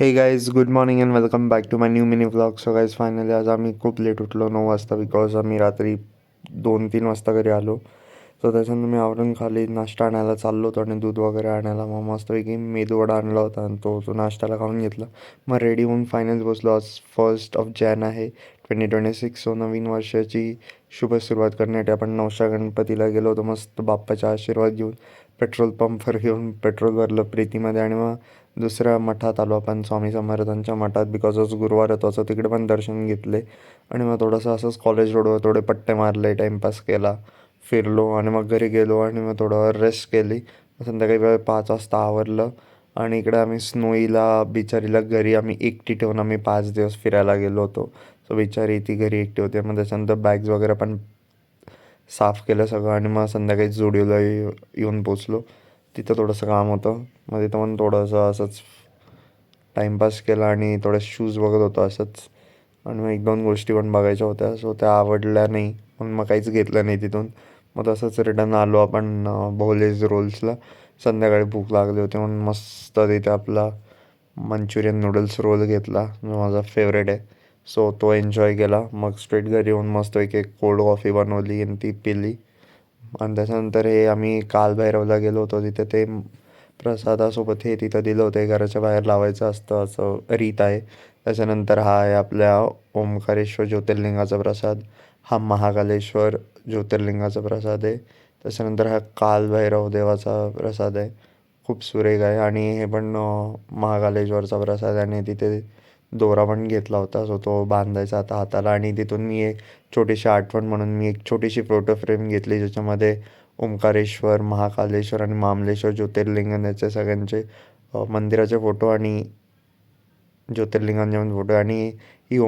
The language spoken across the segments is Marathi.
हे guys good morning and welcome back to my new mini vlog. So guys finally आज आम्ही खूप लेट उठलो 9 वाजता बिकॉज आम्ही रात्री 2-3 वाजता घरी आलो. सो त्याच्यानंतर मी आवरून खाली नाश्ता आणायला चाललो होतो आणि दूध वगैरे आणायला. मग मस्तपैकी मेदूवडा आणला होता आणि तो नाश्त्याला खाऊन घेतला. मग रेडी होऊन फायनल बसलो. आज 1 आहे 2026. सो नवीन वर्षाची शुभ सुरुवात करण्यासाठी आपण नवशा गणपतीला गेलो होतो. मस्त बाप्पाचा आशीर्वाद घेऊन पेट्रोल पंपवर घेऊन पेट्रोल भरलं प्रीतीमध्ये आणि मग दुसऱ्या मठात आलो आपण स्वामी समर्थांच्या मठात बिकॉज आज गुरुवार होता. सो तिकडे पण दर्शन घेतले आणि मग थोडंसं असंच कॉलेज रोडवर थोडे पट्टे मारले, टाईमपास केला, फिरलो आणि मग घरी गेलो आणि मग थोडं रेस्ट केली. संध्याकाळी 5 वाजता आवरलं आणि इकडे आम्ही स्नोईला बिचारीला घरी आम्ही एकटी ठेवून आम्ही 5 दिवस फिरायला गेलो होतो. सो बिचारी ती घरी एकटी होती. मग त्याच्यानंतर बॅग्स वगैरे पण साफ केलं सगळं आणि मग संध्याकाळी जुडिओला येऊन पोचलो. तिथं थोडंसं काम होतं. मग तिथं पण थोडंसं असंच टाईमपास केला आणि थोडे शूज बघत होतो असंच. आणि मग 1-2 गोष्टी पण बघायच्या होत्या. सो त्या आवडल्या नाही म्हणून मग काहीच घेतलं नाही तिथून. मग तसंच रिटर्न आलो आपण भोलेज रोल्सला. संध्याकाळी भूक लागली होती म्हणून मस्त तिथे आपला मंचुरियन नूडल्स रोल घेतला जो माझा फेवरेट आहे. सो तो एन्जॉय केला. मग स्ट्रेट घरी येऊन मस्त एक कोल्ड कॉफी बनवली आणि ती पिली. आणि त्याच्यानंतर हे आम्ही कालभैरवला गेलो होतो. तिथे ते प्रसादासोबत हे तिथं दिलं होतं. हे घराच्या बाहेर लावायचं असतं असं रीत आहे. त्याच्यानंतर हा आहे आपल्या ओंकारेश्वर ज्योतिर्लिंगाचा प्रसाद. हा महाकालेश्वर ज्योतिर्लिंगाचा प्रसाद आहे. त्याच्यानंतर हा कालभैरव देवाचा प्रसाद आहे. खूप सुरेख आहे आणि हे पण महाकालेश्वरचा प्रसाद आहे आणि तिथे दोरा पण घेतला होता. सो तो बांधायचा आता हाताला आणि तिथून मी एक छोटीशी आठवण म्हणून मी एक छोटीशी फोटो फ्रेम घेतली ज्याच्यामध्ये ओंकारेश्वर, महाकालेश्वर आणि मामलेश्वर ज्योतिर्लिंग याचे सगळ्यांचे मंदिराचे फोटो आणि ज्योतिर्लिंगांचे पण फोटो आणि ही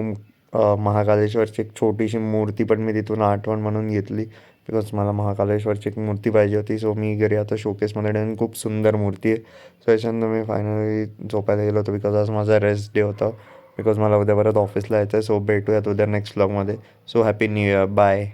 महाकालेश्वरची एक छोटीशी मूर्ती पण मी तिथून आठवण म्हणून घेतली बिकॉज मला महाकालेश्वरची एक मूर्ती पाहिजे होती. सो मी घरी आता शोकेसमध्ये ठेवून खूप सुंदर मूर्ती आहे. सो याच्यानंतर मी फायनली झोपायला गेलो होतो बिकॉज आज माझा रेस्ट डे होता बिकॉज मला उद्या परत ऑफिसला यायचं आहे. सो भेटूयात उद्या नेक्स्ट व्लॉगमध्ये. So happy new year. Bye.